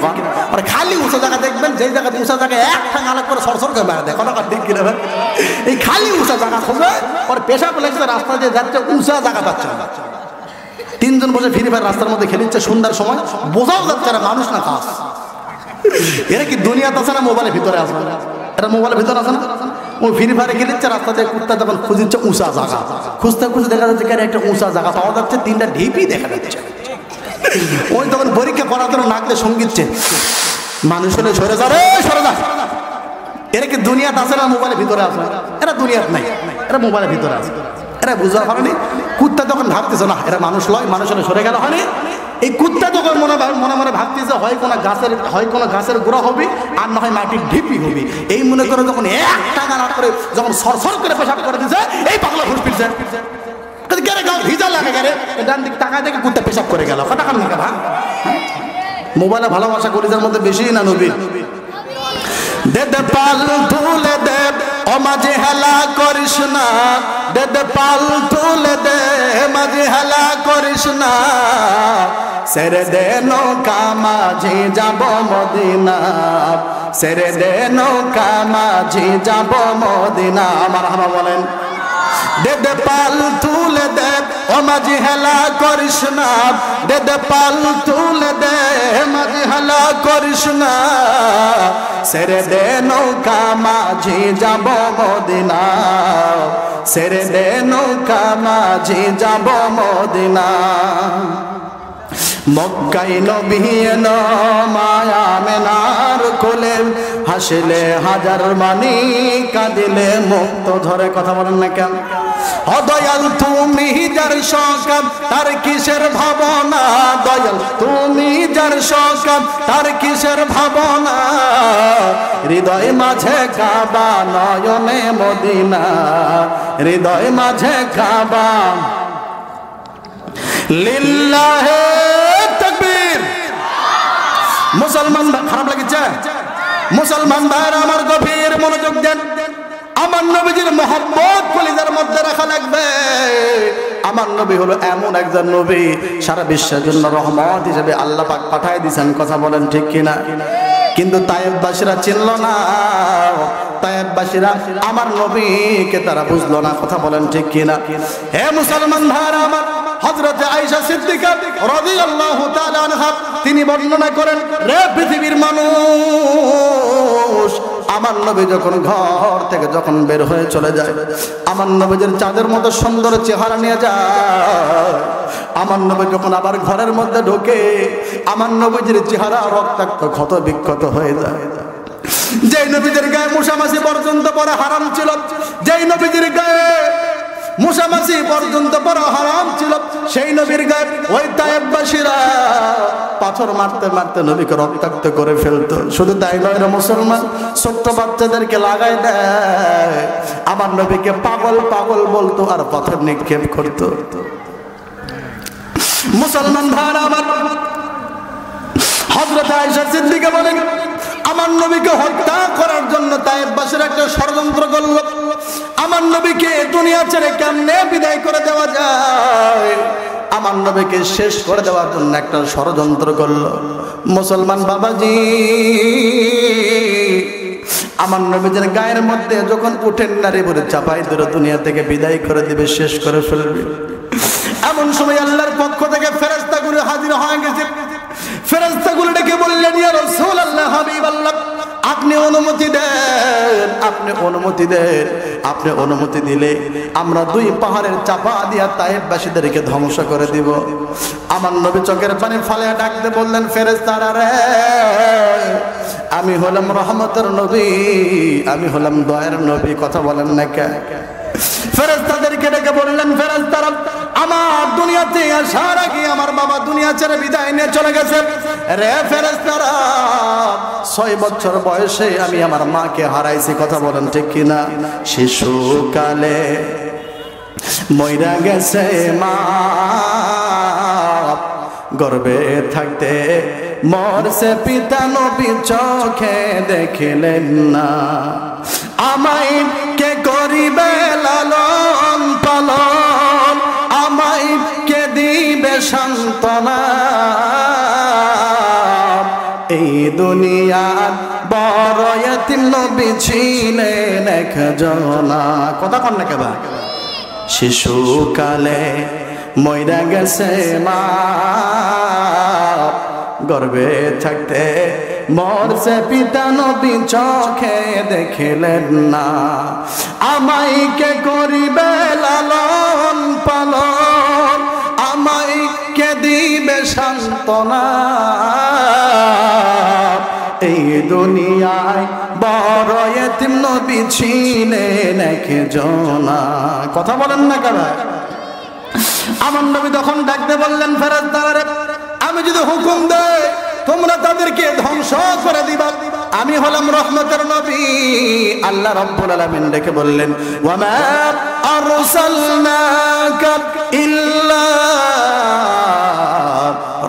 ওরা খালি উঁচা জায়গা দেখবেন, যেই জায়গায় উঁচা জায়গায় এক ঠাং আলাপ করে সরসর করে মারা দেয়, কথা ঠিক কিনা ভাই? এই খালি উঁচা জায়গা খোঁজে, ওর পেশাব লাগছে, রাস্তা দিয়ে যাচ্ছে, উঁচা জায়গা পাচ্ছে না। তিনজন বসে ফ্রি ফায়ার রাস্তার মধ্যে খেলিচ্ছে সন্ধ্যার সময়, বোঝাও যাচ্ছে না মানুষ না খাস। এরা কি দুনিয়াতে আছে না মোবাইলের ভিতরে আছে? এটা মোবাইলের ভিতরে আছে না? ও ফ্রি ফায়ারে খেলিচ্ছে, রাস্তাতে কুত্তা যখন খুঁজিচ্ছে উঁচা জায়গা, খুঁজতে খুঁজতে দেখা যাচ্ছে একটা উঁচা জায়গা পাওয়া যাচ্ছে, তিনটা ঢিপি দেখা যাচ্ছে। ওই তখন পরীক্ষা করার জন্য নাকলে সঙ্গীতছে, মানুষ হলে সরে যাবে, সরে যা। এরা কি দুনিয়াতে আছে না মোবাইলের ভিতরে আছে? এরা দুনিয়াতে নাই, এরা মোবাইলের ভিতরে আছে। এরা বুঝতে পারেনি, কুত্তা তখন ভাবতেছে না এরা মানুষ লয়, মানুষ হলে সরে গেল হয়নি। এই কুত্তা তখন মনে মনে ভাবতেছে হয় কোনো গাছের গোড়া হবে, আর না হয় মাটির ঢিপি হবে। এই মনে করে যখন এক টাকা না করে যখন সরসর করে পেশাব করে দিচ্ছে, এই পাগলা ঘুষ ফিরছে, ভিজা লাগে গেলে ডান দিক টাকায় থেকে কুত্তা পেশাব করে গেল, কটা কান লাগে ভাই? মোবাইলে ভালোবাসা কলিজার মধ্যে বেশি না নবী? দে দে পাল তুলে দে ও মাঝে হেলা করিস না, দে দে পাল তুলে দে মাঝে হেলা করিস না, সেরে দে নৌকা মাঝে যাব মদিনা, সেরে দে নৌকা মাঝে যাব মদিনা। আমার হামা বলেন, দে দে পাল তুলে দে ও মাঝি হেলা করিস না, দে দে পাল তুলে দে মাঝি হেলা করিস না, সেরে দে নৌকা মাঝি যাব মদিনা, সেরে দে নৌকা মাঝি যাব মদিনা। মক্কায় নবী এলো মায়া মেনার কোলে, হাসিলে হাজার মানি কাঁদিলে মুক্ত ধরে, কথা বলেন না কেন? দয়াল তুমি যার শোক তার কিসের ভাবনা, দয়াল তুমি যার শোক তার কিসের ভাবনা, হৃদয় মাঝে কাবা নয়নে মদিনা, হৃদয় মাঝে কাবা। লিল্লাহে তাকবীর। মুসলমান খারাপ লাগছে? মুসলমান ভাইরা আমার গভীর মনোযোগ দেন, আমার নবীজির মহব্বত কলিজার মধ্যে রাখা লাগবে। আমার নবী হলো এমন একজন নবী, সারা বিশ্বের জন্য রহমত হিসেবে আল্লাহ পাক পাঠায় দিয়েছেন, কথা বলেন ঠিক কিনা? কিন্তু তায়েববাসীরা চিনল না, তায়েববাসীরা আমার নবীকে তারা বুঝলো না, কথা বলেন ঠিক কিনা? হে মুসলমান ভাইরা আমার, হযরতে আয়েশা সিদ্দিকা রাদিয়াল্লাহু তাআলা আনহা তিনি বর্ণনা করেন, রে পৃথিবীর মানুষ, আমার নবী যখন ঘর থেকে যখন বের হয়ে চলে যায়, আমার নবীর চাঁদের মতো সুন্দর চেহারা নিয়ে যায়। আমার নবী যখন আবার ঘরের মধ্যে ঢোকে, আমার নবীর চেহারা রক্তাক্ত ক্ষত বিক্ষত হয়ে যায়। যেই নবীদের গায়ে মশামাছি পর্যন্ত পড়া হারাম ছিল, যেই নবীদের গায়ে মশামাছি পর্যন্ত পড়া হারাম ছিল, সেই নবীর গায়ে ওই তায়েববাসীরা পাথর মারতে মারতে নবীকে রক্তাক্ত করে ফেলতো। শুধু তাই নয় রে মুসলমান, ছোট্ট বাচ্চাদেরকে লাগাই দেয়, আমার নবীকে পাগল পাগল বলতো আর পাথর নিক্ষেপ করতো। মুসলমান ভাইরা আমার, হযরত আয়েশা সিদ্দিকা বলেন, আমার নবীকে হত্যা করার জন্য তায়েববাসীরা একটা ষড়যন্ত্র করল। আমার নবীকে দুনিয়া ছেড়ে কেমনে বিদায় করে দেওয়া যায়, আমার নবীকে শেষ করে দেওয়ার জন্য একটা ষড়যন্ত্র করল। মুসলমান বাবাজি, আমার নবীর গায়ের মধ্যে যখন উঠেন নারী বলে চাপাই ধরে দুনিয়া থেকে বিদায় করে দিবে, শেষ করে ফেলবে, এমন সময় আল্লাহর পক্ষ থেকে ফেরেশতাগুলো হাজির হয়ে গেছে। ফেরেশতাগুলো ডেকে বললেন, ইয়া রাসূলুল্লাহ, হাবিবাল্লাহ, আপনি অনুমতি দেন, আপনি অনুমতি দেন, আপনি অনুমতি দিলে আমরা দুই পাহাড়ের চাপা দিয়া তায়েববাসীদেরকে ধ্বংস করে দিব। আমার নবী চোখের পানি ফালিয়ে ডাকতে বললেন, ফেরেশতারা রে, আমি হলাম রহমতের নবী, আমি হলাম দয়ার নবী, কথা বলেন না কেন? ফেরেশতাদেরকে ডেকে বললেন, ফেরেশতারা, আমার দুনিয়াতে আসার আগে আমার বাবা দুনিয়া ছেড়ে বিদায় নিয়ে চলে গেছে। রে ফেরেশতারা, 6 বছর বয়সে আমি আমার মাকে হারাইছি, কথা বলেন ঠিক কিনা? শিশুকালে মইরা গেছে মা, গর্বে থাকতে মরছে পিতা নবী চোখে দেখিলেন না। আমায় কে করিবে লালন পালন, আমায় কে দিবে সান্ত্বনা, এই দুনিয়ার বড় এতিম নবী ছিলেন একজনা। কথা কন না কেবা, শিশুকালে মইরা গেছে মা, গর্বে থাকতে মরছে পিতা নবী চোখে দেখিলেন না। আমায় কে করিবে লালন পালন, আমায় কে দিবে সান্ত্বনা, এই দুনিয়ায় বড় এতিম নবী ছিলেন একজনা। কথা বলেন না কেন? আমার নবী তখন ডাকতে বললেন, ফেরেশতারা আমি যদি হুকুম দেই তোমরা তাদেরকে ধ্বংস করে দিবা, আমি হলাম রহমতের নবী। আল্লাহ রাব্বুল আলামিন ডেকে বললেন, ওয়া মা আরসালনাকা ইল্লা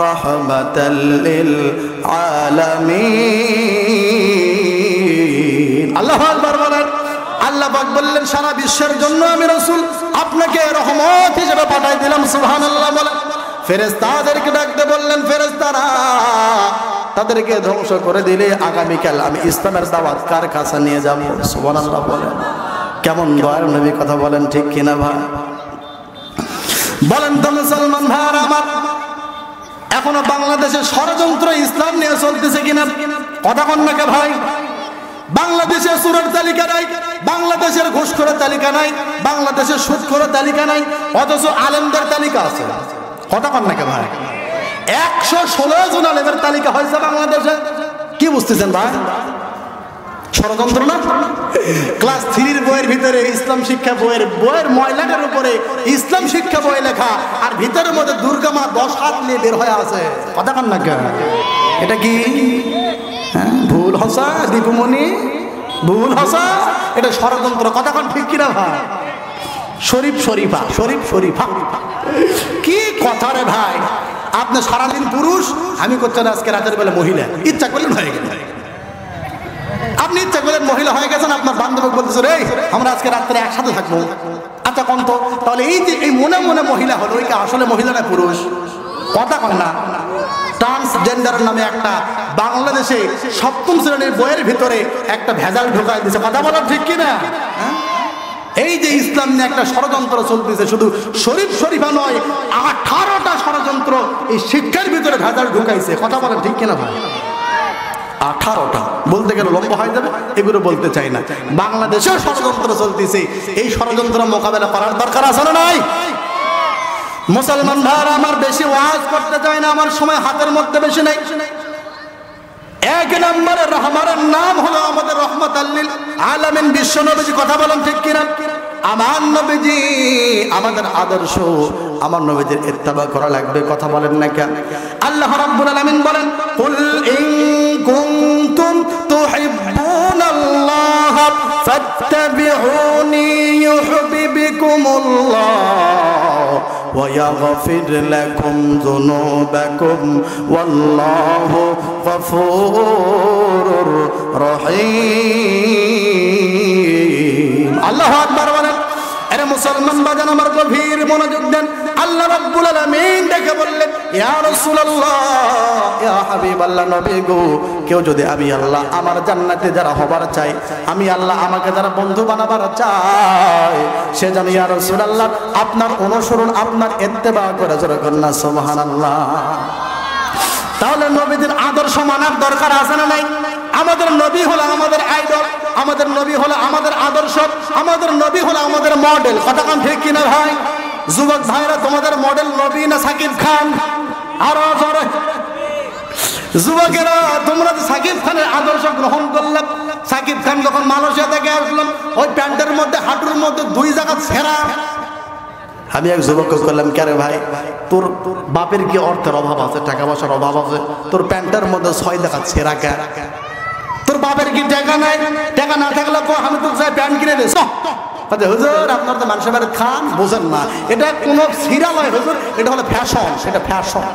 রাহমাতাল লিল আলামিন। আল্লাহু আকবার বলেন। আল্লাহ পাক বললেন, সারা বিশ্বের জন্য আমি রাসূল আপনাকে রহমত হিসেবে পাঠিয়ে দিলাম। সুবহানাল্লাহ বলেন। ফেরেশতাদেরকে ডাকতে বললেন, ফেরেশতারা তাদেরকে ধ্বংস করে দিলে আগামীকাল আমি ইসলামের দাওয়াত কার কাছে নিয়ে যাব? সুবহানাল্লাহ বলেন। কেমন দয়ার নবী, কথা বলেন ঠিক কিনা ভাই? বলেন তো মুসলমান ভাইরা আমার, এখনো বাংলাদেশে ষড়যন্ত্র ইসলাম নিয়ে চলতেছে কিনা? কথা কন না কে ভাই? বাংলাদেশে সুরের তালিকা নাই, বাংলাদেশের ঘুষখোরের তালিকা নাই, বাংলাদেশের সুদখোরের তালিকা নাই, অথচ আলেমদের তালিকা আছে। কথা কন না কে ভাই? 116 জন আলেমের তালিকা হয়েছে বাংলাদেশে। কি বুঝতেছেন ভাই? ষড়যন্ত্র না? ক্লাস 3 বইয়ের ভিতরে ইসলাম শিক্ষা বইয়ের ময়লাটার উপরে ইসলাম শিক্ষা বই লেখা, আর ভিতরের মধ্যে দুর্গা মা 10 হাত নিয়ে বের হয়ে আছে। কথা কন না কে? এটা কি ভুল হসা দীপুমণি? ভুল হসা, এটা ষড়যন্ত্র। কথা কন ঠিক কিনা ভাই? শরীফ শরীফা, শরীফ শরীফা, কি কথা রে ভাই? আপনি সারাদিন পুরুষ, আমি করছেন আজকে রাতের বেলা মহিলা, ইচ্ছা করলেন হয়ে গেল। আপনি ইচ্ছা করলেন মহিলা হয়ে গেছেন, আপনার বান্ধবী বলতেছে রে আমরা আজকে রাত্রে একসাথে থাকবো। আচ্ছা কন তো, তাহলে এই যে এই মনে মনে মহিলা হলো, ওই কি আসলে মহিলা না পুরুষ? কথা কন না? ট্রান্সজেন্ডার নামে একটা বাংলাদেশে 7ম শ্রেণীর বইয়ের ভিতরে একটা ভেজাল ঢোকায় দিয়েছে। কথা বলার ঠিক কিনা? এই যে ইসলাম নিয়ে একটা ষড়যন্ত্র চলতেছে, শুধু শরীফ শরীফা নয়, 18টা ষড়যন্ত্র এই শিক্ষার ভিতরে ভেজাল ঢুকাইছে। কথা বলেন ঠিক কিনা ভাই? 18টা বলতে গেলে লম্বা হয়ে যাবে, এগুলো বলতে চাই না। বাংলাদেশেও ষড়যন্ত্র চলতেছে, এই ষড়যন্ত্র মোকাবেলা করার দরকার আছে না নাই? মুসলমান ভাইরা আমার, বেশি ওয়াজ করতে চাই না, আমার সময় হাতের মধ্যে বেশি নাই। 1 নম্বরে রহমানের নাম হলো আমাদের রহমাতুল লিল আলামিন বিশ্ব নবীজি। কথা বলেন ঠিক কিনা? আমার নবীজি আমাদের আদর্শ, আমার নবীজির ইত্তেবা করা লাগবে। কথা বলেন না কেন? আল্লাহ রাব্বুল আলামিন বলেন, কুল ইন কুনতুম তুহিব্বুনাল্লাহ ফাত্তাবিউনি ইউহিব্বুকুমুল্লাহ ওয়া ইয়াগফির লাকুম যুনুবাকুম ওয়াল্লাহু গফুরুর রহিম। আল্লাহু আকবার বলেন। আরে মুসলমান বাজান আমার, গভীর মনোযোগ দেন। আল্লাহ রাব্বুল আলামিন দেখে বললেন, ইয়া রাসূলুল্লাহ, ইয়া হাবিবাল্লাহ, নবী গো, কেউ যদি আমি আল্লাহ আমার জান্নাতে যারা হবার চাই, আমি আল্লাহ আমাকে যারা বন্ধু বানাবার চাই, সে জানি ইয়া রাসূলুল্লাহ আপনার অনুসরণ, আপনার ইত্তেবা করে জোরে কন্না সুবহানাল্লাহ। তাহলে নবীদের আদর্শ মানার দরকার আছে না নাই? আমাদের নবী হলো আমাদের আইডল, আমাদের নবী হলো আমাদের আদর্শ, আমাদের নবী হলো আমাদের মডেল। কথা কান ঠিক কিনা ভাই? যুবক ভাইরা, তোমাদের মডেল নবী না সাকিব খান? আরো জোরে যুবকেরা, তোমরা তো সাকিব খানের আদর্শ গ্রহণ করলাম। সাকিব খান যখন মালয়েশিয়া থেকে আসলাম, ওই প্যান্টের মধ্যে হাঁটুর মধ্যে 2 জায়গা ছেঁড়া। আমি এক যুবককে করলাম, কে রে ভাই, তোর বাপের কি অর্থের অভাব আছে, টাকা পয়সার অভাব আছে? তোর প্যান্টের মধ্যে 6 জায়গা ছেঁড়া কে? তোর বাপের কি টাকা নাই? টাকা না থাকলে আমি তো চাই প্যান্ট কিনে দিস। হুজুর আপনার তো মানুষের বাড়ি খান, বোঝেন না, এটা কোনো সিরা নয় হুজুর, এটা হলো ফ্যাশন, সেটা ফ্যাশন।